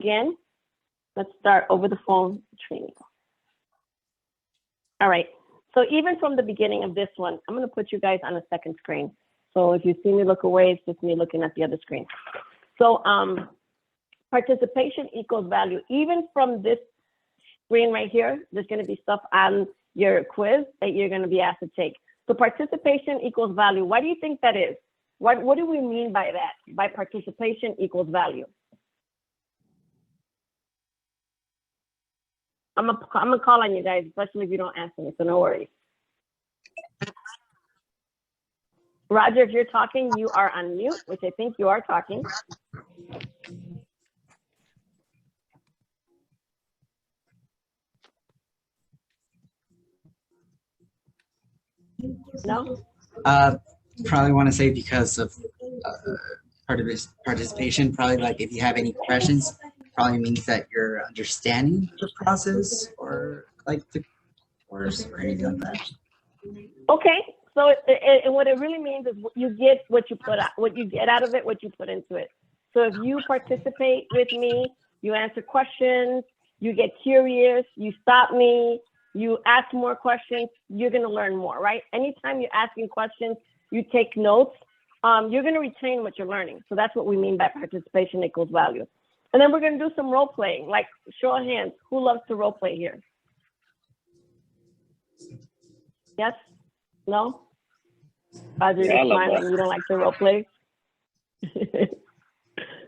Again, let's start over the phone training. All right. So even from the beginning of this one, I'm going to put you guys on a second screen. So if you see me look away, it's just me looking at the other screen. So participation equals value. Even from this screen right here, there's going to be stuff on your quiz that you're going to be asked to take. So participation equals value. Why do you think that is? What do we mean by that? By participation equals value? I'm gonna call on you guys, especially if you don't answer me, so no worries. Roger, if you're talking, you are on mute, which I think you are talking. No? Probably want to say because of part of his participation, probably like if you have any questions, probably means that you're understanding the process or like the course or anything like that. Okay, so what it really means is you get what you put out, what you get out of it, what you put into it. So if you participate with me, you answer questions, you get curious, you stop me, you ask more questions, you're gonna learn more, right? Anytime you're asking questions, you take notes, you're gonna retain what you're learning. So that's what we mean by participation equals value. And then we're gonna do some role playing, like show of hands. Who loves to role play here? Yes? No? Roger, you're smiling. You don't like to role play?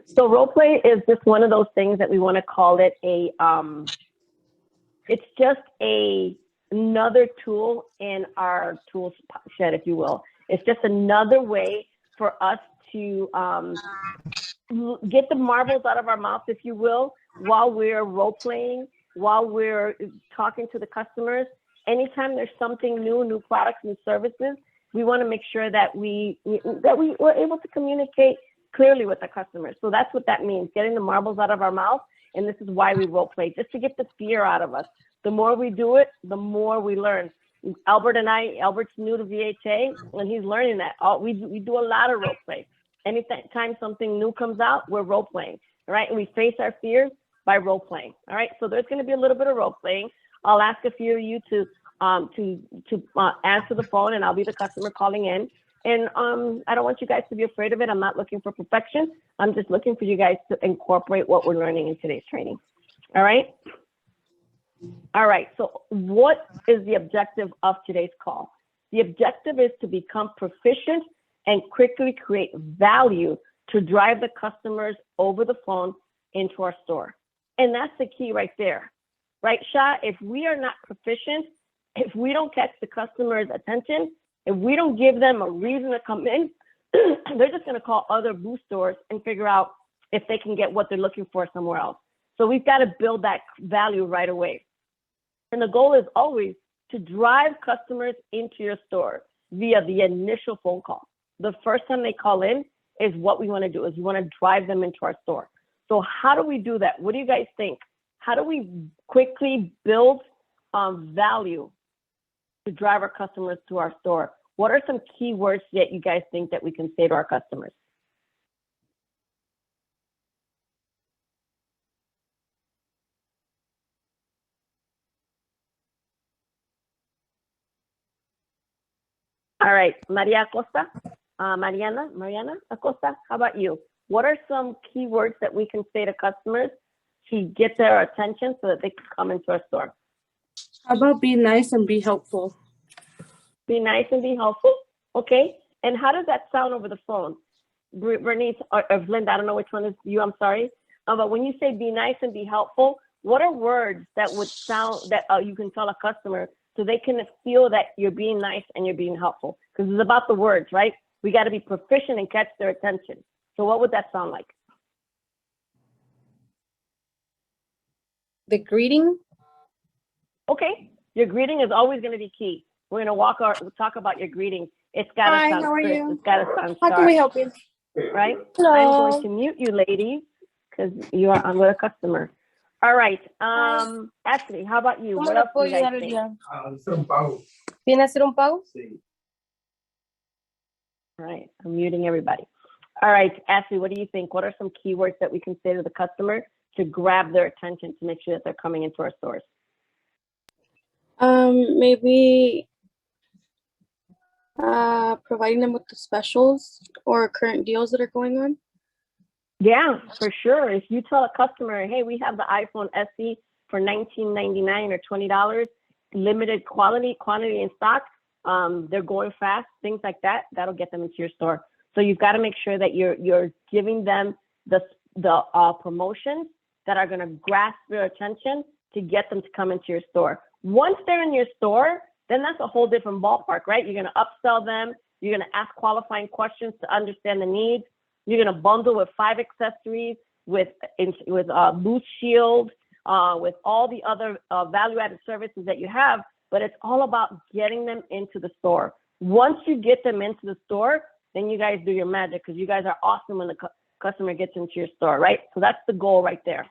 So role play is just one of those things that we want to call it it's just another tool in our tool shed, if you will. It's just another way for us to get the marbles out of our mouth, if you will, while we're role playing, while we're talking to the customers. Anytime there's something new products and services, we want to make sure that we were able to communicate clearly with the customers. So that's what that means, getting the marbles out of our mouth. And this is why we role play, just to get the fear out of us. The more we do it, the more we learn. Albert's new to VHA, and he's learning that. We do a lot of role play. Anytime something new comes out, we're role playing, right? And we face our fears by role playing, all right? So there's going to be a little bit of role playing. I'll ask a few of you to answer the phone, and I'll be the customer calling in. And I don't want you guys to be afraid of it. I'm not looking for perfection. I'm just looking for you guys to incorporate what we're learning in today's training. All right? All right, so what is the objective of today's call? The objective is to become proficient and quickly create value to drive the customers over the phone into our store. And that's the key right there. Right, Shah? If we are not proficient, if we don't catch the customer's attention, if we don't give them a reason to come in, they're just going to call other booth stores and figure out if they can get what they're looking for somewhere else. So we've got to build that value right away. And the goal is always to drive customers into your store via the initial phone call. The first time they call in is what we want to do, is we want to drive them into our store. So how do we do that? What do you guys think? How do we quickly build value to drive our customers to our store? What are some key words that you guys think that we can say to our customers? All right, Maria Acosta, Mariana Acosta, how about you? What are some key words that we can say to customers to get their attention so that they can come into our store? How about be nice and be helpful? Be nice and be helpful, okay? And how does that sound over the phone? Bernice or Linda, I don't know which one is you, I'm sorry. But when you say be nice and be helpful, what are words that would sound that you can tell a customer so they can feel that you're being nice and you're being helpful? Because it's about the words, right? We got to be proficient and catch their attention. So what would that sound like? The greeting? Okay, your greeting is always going to be key. We're going to talk about your greeting. It's got to sound crisp. It's got to sound sharp. How can we help you? Right? Hello. I'm going to mute you, ladies, because you are on with a customer. All right. Ashley, how about you? What else do you guys think? ¿Viene a hacer un pago? All right, I'm muting everybody. All right, Ashley, what do you think? What are some keywords that we can say to the customer to grab their attention to make sure that they're coming into our stores? Maybe providing them with the specials or current deals that are going on. Yeah, for sure. If you tell a customer, hey, we have the iPhone SE for $19.99 or $20, limited quantity in stock, they're going fast, things like that, that'll get them into your store. So you've got to make sure that you're giving them the promotions that are going to grasp their attention to get them to come into your store. Once they're in your store, then that's a whole different ballpark, right? You're going to upsell them. You're going to ask qualifying questions to understand the needs. You're going to bundle with 5 accessories, with Boost Shield, with all the other value-added services that you have. But it's all about getting them into the store. Once you get them into the store, then you guys do your magic, because you guys are awesome when the customer gets into your store, right? So that's the goal right there.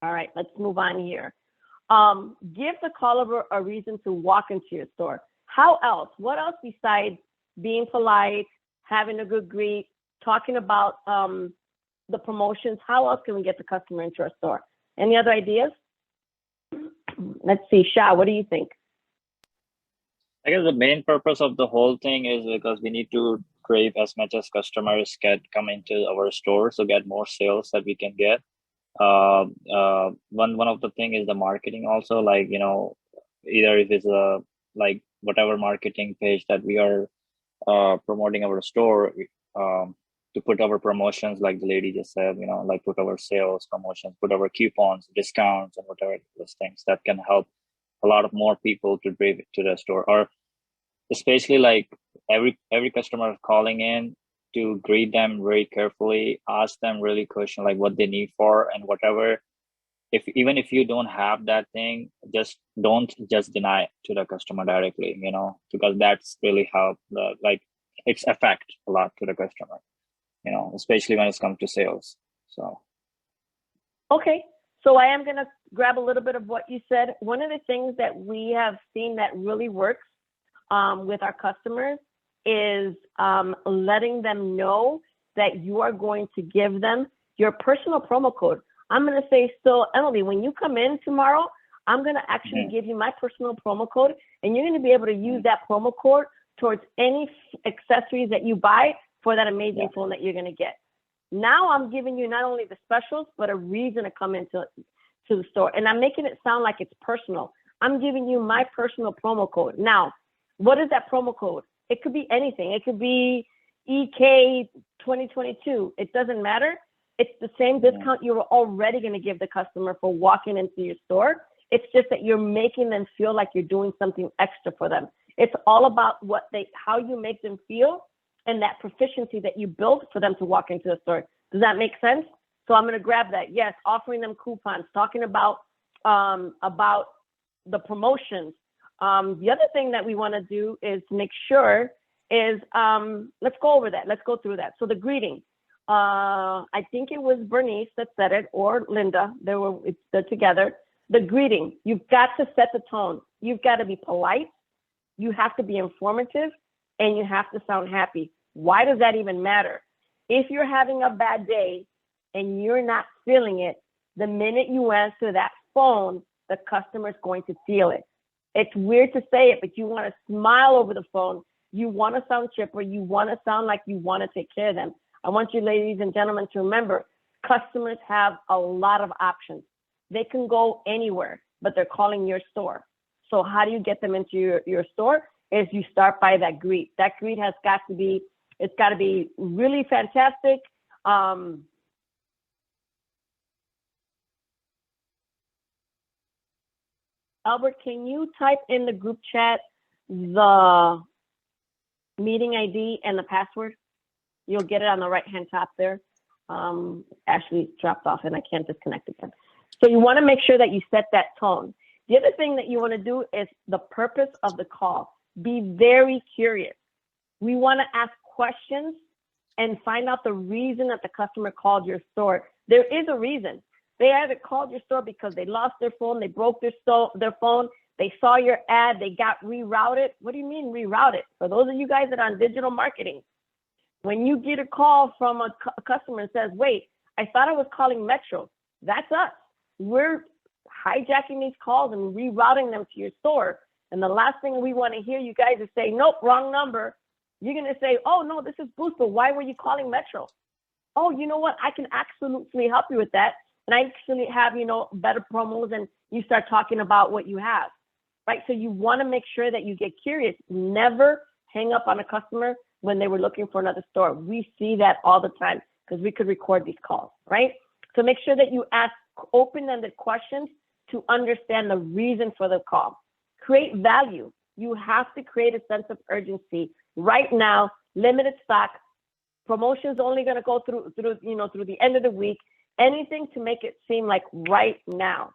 All right, let's move on here. Give the caller a reason to walk into your store. How else? What else besides being polite, having a good greet, talking about the promotions? How else can we get the customer into our store? Any other ideas? Let's see, Sha, what do you think? I guess the main purpose of the whole thing is because we need to crave as much as customers come into our store, so get more sales that we can get. One of the thing is the marketing also, like, you know, either if it's a like whatever marketing page that we are promoting our store, to put our promotions, like the lady just said, you know, like put our sales promotions, put our coupons, discounts, and whatever those things that can help a lot of more people to bring it to the store. Or especially like every customer calling in, to greet them very carefully, ask them really question like what they need for, and whatever, even if you don't have that thing, just don't just deny it to the customer directly, you know, because that's really help like it's affect a lot to the customer, you know, especially when it's come to sales. So okay, so I am going to grab a little bit of what you said. One of the things that we have seen that really works with our customers is letting them know that you are going to give them your personal promo code. I'm going to say, so Emily, when you come in tomorrow, I'm going to actually give you my personal promo code, and you're going to be able to use that promo code towards any accessories that you buy for that amazing phone that you're going to get. Now I'm giving you not only the specials, but a reason to come into the store. And I'm making it sound like it's personal. I'm giving you my personal promo code. Now, what is that promo code? It could be anything. It could be EK 2022. It doesn't matter. It's the same discount you were already going to give the customer for walking into your store. It's just that you're making them feel like you're doing something extra for them. It's all about how you make them feel and that proficiency that you build for them to walk into the store. Does that make sense? So I'm going to grab that. Yes, offering them coupons, talking about the promotions. The other thing that we want to do is make sure is, let's go over that. Let's go through that. So the greeting. I think it was Bernice that said it, or Linda. They're together. The greeting. You've got to set the tone. You've got to be polite. You have to be informative, and you have to sound happy. Why does that even matter? If you're having a bad day and you're not feeling it, the minute you answer that phone, the customer's going to feel it. It's weird to say it, but you want to smile over the phone. You want to sound chipper. You want to sound like you want to take care of them. I want you, ladies and gentlemen, to remember, customers have a lot of options. They can go anywhere, but they're calling your store. So how do you get them into your store? Is you start by that greet. That greet has got to be, it's got to be really fantastic. Albert, can you type in the group chat the meeting ID and the password? You'll get it on the right-hand top there. Ashley dropped off and I can't disconnect again. So you want to make sure that you set that tone. The other thing that you want to do is the purpose of the call. Be very curious. We want to ask questions and find out the reason that the customer called your store. There is a reason. They either called your store because they lost their phone, they broke their phone, they saw your ad, they got rerouted. What do you mean rerouted? For those of you guys that are on digital marketing, when you get a call from a customer and says, wait, I thought I was calling Metro. That's us. We're hijacking these calls and rerouting them to your store. And the last thing we want to hear you guys is say, nope, wrong number. You're going to say, oh, no, this is Booster. Why were you calling Metro? Oh, you know what? I can absolutely help you with that. And I actually have, better promos, and you start talking about what you have, right? So you want to make sure that you get curious. Never hang up on a customer when they were looking for another store. We see that all the time because we could record these calls, right? So make sure that you ask open-ended questions to understand the reason for the call. Create value. You have to create a sense of urgency. Right now, limited stock, promotions only going to go through the end of the week. Anything to make it seem like right now.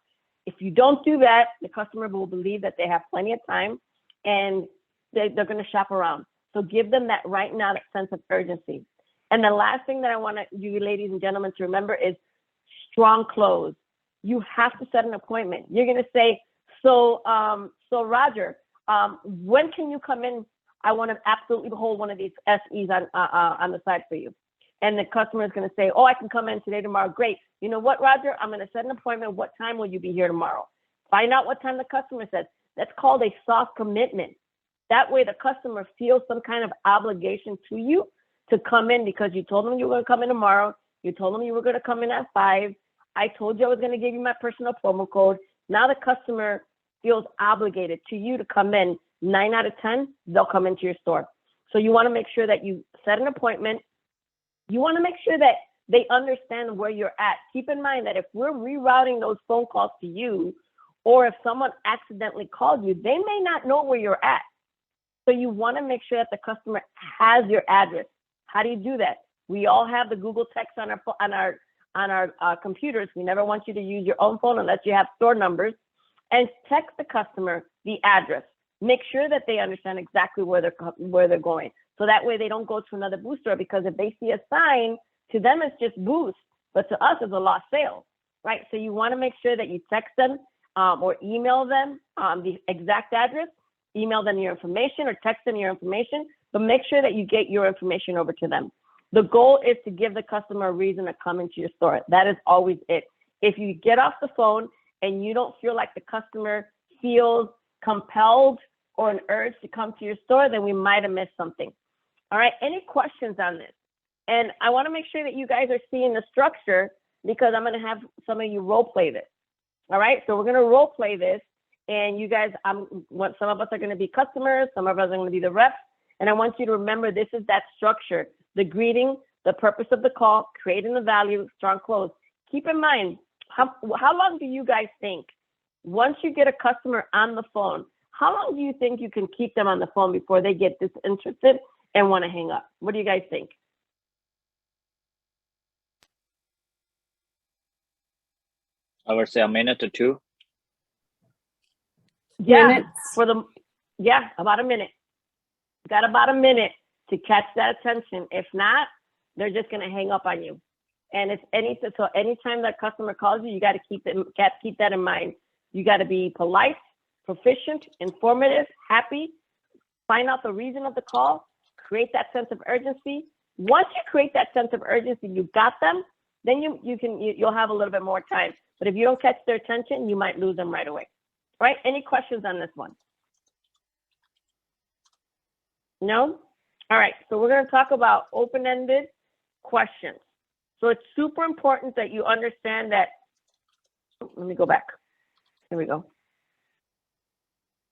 If you don't do that, the customer will believe that they have plenty of time and they're going to shop around. So give them that right now, that sense of urgency. And the last thing that I want you ladies and gentlemen to remember is strong close. You have to set an appointment. You're going to say, so Roger, when can you come in? I want to absolutely hold one of these SEs on the side for you. And the customer is going to say, oh, I can come in today, tomorrow. Great. You know what, Roger? I'm going to set an appointment. What time will you be here tomorrow? Find out what time the customer says. That's called a soft commitment. That way the customer feels some kind of obligation to you to come in because you told them you were going to come in tomorrow. You told them you were going to come in at 5. I told you I was going to give you my personal promo code. Now the customer feels obligated to you to come in. 9 out of 10, they'll come into your store. So you want to make sure that you set an appointment. You want to make sure that they understand where you're at. Keep in mind that if we're rerouting those phone calls to you, or if someone accidentally called you, they may not know where you're at. So you want to make sure that the customer has your address. How do you do that? We all have the Google text on our computers. We never want you to use your own phone unless you have store numbers. And text the customer the address. Make sure that they understand exactly where they're going. So that way they don't go to another Boost store, because if they see a sign, to them it's just Boost, but to us it's a lost sale, right? So you want to make sure that you text them or email them the exact address, email them your information or text them your information, but make sure that you get your information over to them. The goal is to give the customer a reason to come into your store. That is always it. If you get off the phone and you don't feel like the customer feels compelled or an urge to come to your store, then we might have missed something. All right, any questions on this? And I want to make sure that you guys are seeing the structure, because I'm going to have some of you role play this. All right, so we're going to role play this, and you guys, some of us are going to be customers, some of us are going to be the reps, and I want you to remember this is that structure: the greeting, the purpose of the call, creating the value, strong close. Keep in mind, how long do you guys think, once you get a customer on the phone, how long do you think you can keep them on the phone before they get disinterested and want to hang up? What do you guys think? I would say a minute or two. Yeah, about a minute. Got about a minute to catch that attention. If not, they're just going to hang up on you. And it's anytime that customer calls you, you got to keep that in mind. You got to be polite, proficient, informative, happy. Find out the reason of the call. Create that sense of urgency. Once you create that sense of urgency, you got them. Then you'll have a little bit more time. But if you don't catch their attention, you might lose them right away. All right? Any questions on this one? No? All right. So we're going to talk about open-ended questions. So it's super important that you understand that. Let me go back. Here we go.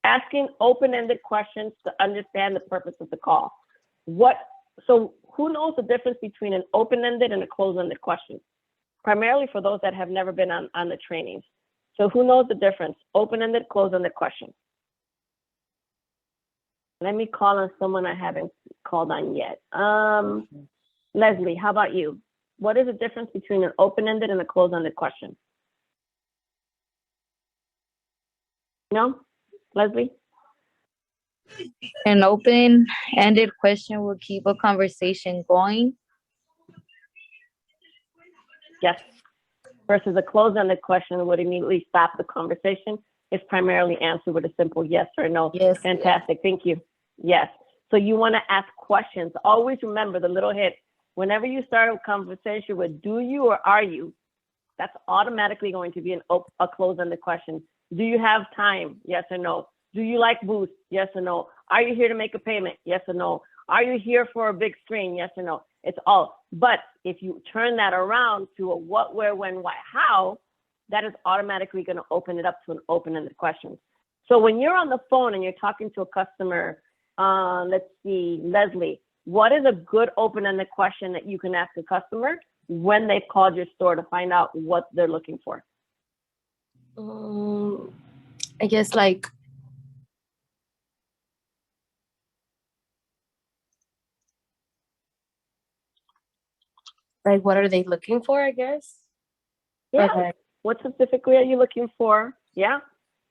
Asking open-ended questions to understand the purpose of the call. So who knows the difference between an open-ended and a closed-ended question? Primarily for those that have never been on the trainings. So who knows the difference? Open-ended, closed-ended question. Let me call on someone I haven't called on yet. Leslie, how about you? What is the difference between an open-ended and a closed-ended question? No? Leslie? An open-ended question will keep a conversation going. Yes. Versus a closed-ended question would immediately stop the conversation. It's primarily answered with a simple yes or no. Yes. Fantastic. Thank you. Yes. So you want to ask questions. Always remember the little hit. Whenever you start a conversation with do you or are you, That's automatically going to be a close-ended question. Do you have time? Yes or no. Do you like Boost? Yes or no. Are you here to make a payment? Yes or no. Are you here for a big screen? Yes or no. It's all. But if you turn that around to a what, where, when, why, how, that is automatically going to open it up to an open-ended question. So when you're on the phone and you're talking to a customer, let's see, Leslie, what is a good open-ended question that you can ask a customer when they've called your store to find out what they're looking for? I guess like what are they looking for, I guess? Yeah. Okay. What specifically are you looking for? Yeah.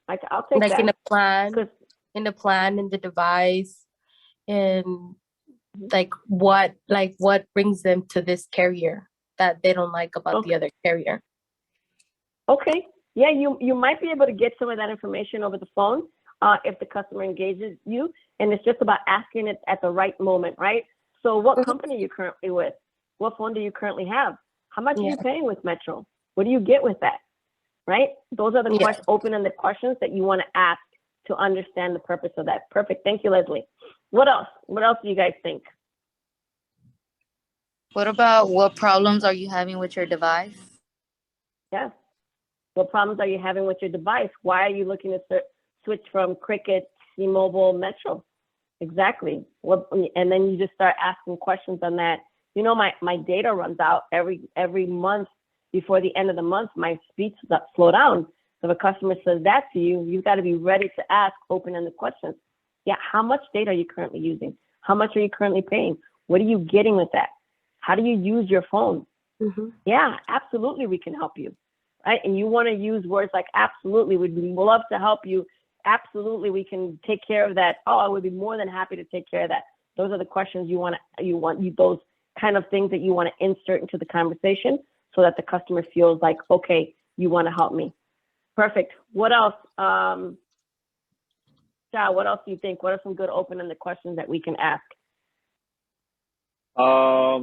I'll take Like that. in the plan, 'Cause- in the device, and like what brings them to this carrier that they don't like about the other carrier. Okay. Yeah, you might be able to get some of that information over the phone if the customer engages you, and it's just about asking it at the right moment, right? So what company are you currently with? What phone do you currently have? How much are you paying with Metro? What do you get with that? Right? Those are the open-ended questions that you want to ask to understand the purpose of that. Perfect. Thank you, Leslie. What else? What else do you guys think? What about what problems are you having with your device? Yeah. What problems are you having with your device? Why are you looking to switch from Cricket, T-Mobile, Metro? Exactly. And then you just start asking questions on that. You know, my data runs out every month. Before the end of the month, my speeds slow down. So if a customer says that to you, you've got to be ready to ask open-ended questions. Yeah, how much data are you currently using? How much are you currently paying? What are you getting with that? How do you use your phone? Yeah, absolutely, we can help you. Right? And you want to use words like absolutely, we'd love to help you. Absolutely, we can take care of that. Oh, I would be more than happy to take care of that. Those are the questions those kind of things that you want to insert into the conversation so that the customer feels like, okay, you want to help me. Perfect. What else? Shah, what else do you think? What are some good open-ended questions that we can ask?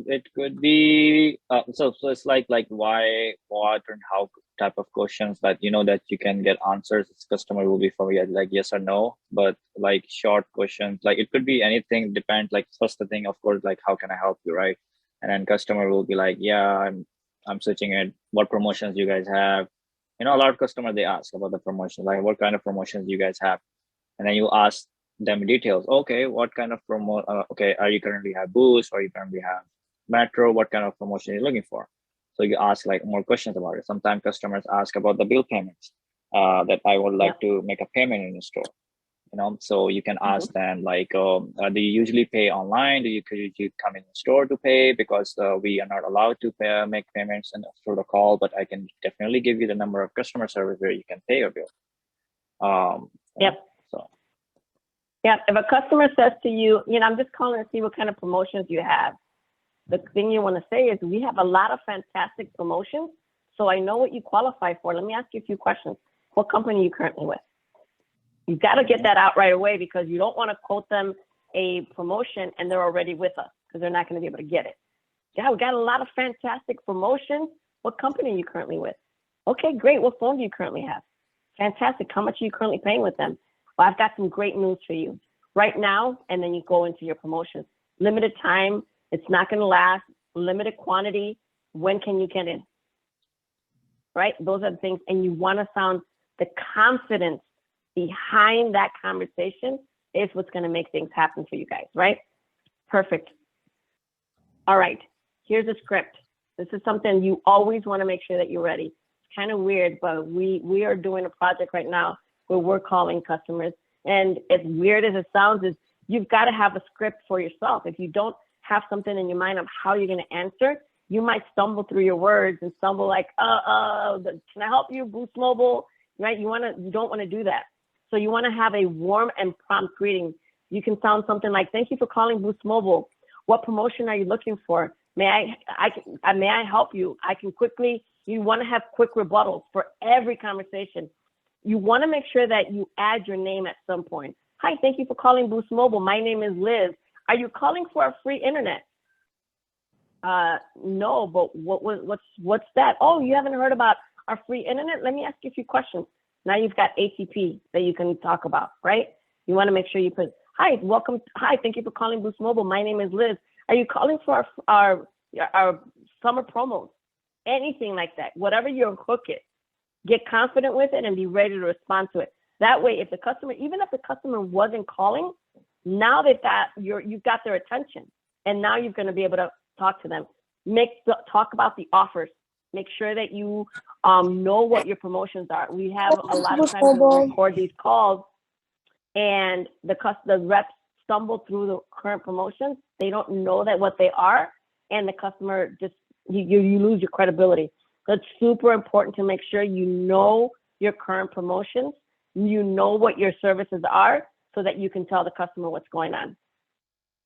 It could be so it's like why, what, and how type of questions that that you can get answers. Customer will be for like yes or no, but like short questions, like it could be anything. Depends. Like first the thing, of course, like how can I help you, right? And then customer will be like, yeah, I'm searching it. What promotions you guys have? A lot of customers they ask about the promotion, like what kind of promotions you guys have, and then you ask them details. Okay, what kind of promo? Okay, are you currently have Boost or you currently have Metro? What kind of promotion are you looking for? So you ask like more questions about it. Sometimes customers ask about the bill payments. That I would like to make a payment in the store. So you can ask them like, do you usually pay online? Could you come in the store to pay? Because we are not allowed to make payments through the call, but I can definitely give you the number of customer service where you can pay your bill. Yeah, if a customer says to you, I'm just calling to see what kind of promotions you have. The thing you want to say is we have a lot of fantastic promotions, so I know what you qualify for. Let me ask you a few questions. What company are you currently with? You've got to get that out right away because you don't want to quote them a promotion and they're already with us because they're not going to be able to get it. Yeah, we got a lot of fantastic promotions. What company are you currently with? Okay, great. What phone do you currently have? Fantastic. How much are you currently paying with them? Well, I've got some great news for you right now, and then you go into your promotions. Limited time, it's not going to last, limited quantity, when can you get in? Right? Those are the things, and you want to sound the confidence behind that conversation is what's going to make things happen for you guys, right? Perfect. All right, here's a script. This is something you always want to make sure that you're ready. It's kind of weird, but we are doing a project right now where we're calling customers. And as weird as it sounds, is you've got to have a script for yourself. If you don't have something in your mind of how you're going to answer, you might stumble through your words and stumble like, can I help you, Boost Mobile? Right? You don't want to do that. So you want to have a warm and prompt greeting. You can sound something like, thank you for calling Boost Mobile. What promotion are you looking for? May I help you? You want to have quick rebuttals for every conversation. You want to make sure that you add your name at some point. Hi, thank you for calling Boost Mobile. My name is Liz. Are you calling for a free internet? No, but what's that? Oh, you haven't heard about our free internet? Let me ask you a few questions. Now you've got ATP that you can talk about, right? You want to make sure you put, hi, welcome. Hi, thank you for calling Boost Mobile. My name is Liz. Are you calling for our summer promos? Anything like that, whatever your hook is, get confident with it and be ready to respond to it. That way, if the customer, even if the customer wasn't calling, now you've got their attention, and now you're going to be able to talk to them. Talk about the offers. Make sure that you know what your promotions are. We have a lot of times we record these calls, and the reps stumble through the current promotions. They don't know what they are, and the customer just you lose your credibility. So it's super important to make sure you know your current promotions, you know what your services are, so that you can tell the customer what's going on,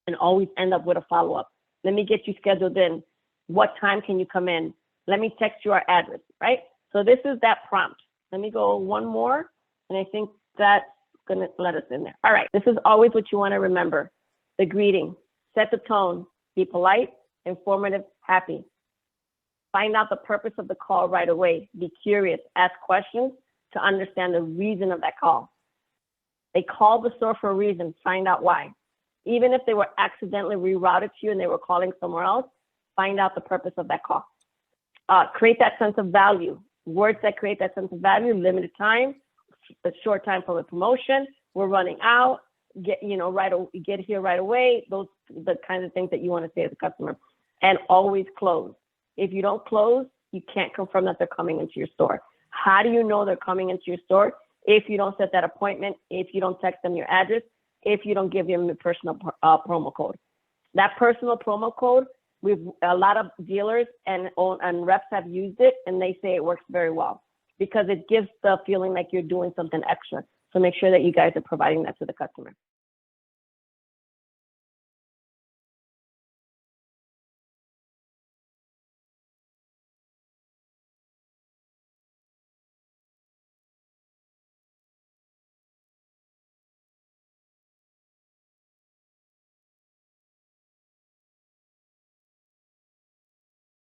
and always end up with a follow-up. Let me get you scheduled in. What time can you come in? Let me text you our address, right? So this is that prompt. Let me go one more, and I think that's gonna let us in there. All right, this is always what you wanna remember. The greeting, set the tone, be polite, informative, happy. Find out the purpose of the call right away. Be curious, ask questions to understand the reason of that call. They called the store for a reason, find out why. Even if they were accidentally rerouted to you and they were calling somewhere else, find out the purpose of that call. Create that sense of value. Words that create that sense of value, limited time, a short time for a promotion, we're running out, get here right away. Those are the kinds of things that you want to say as a customer. And always close. If you don't close, you can't confirm that they're coming into your store. How do you know they're coming into your store? If you don't set that appointment, if you don't text them your address, if you don't give them your personal promo code. That personal promo code, a lot of dealers and reps have used it, and they say it works very well because it gives the feeling like you're doing something extra. So make sure that you guys are providing that to the customer.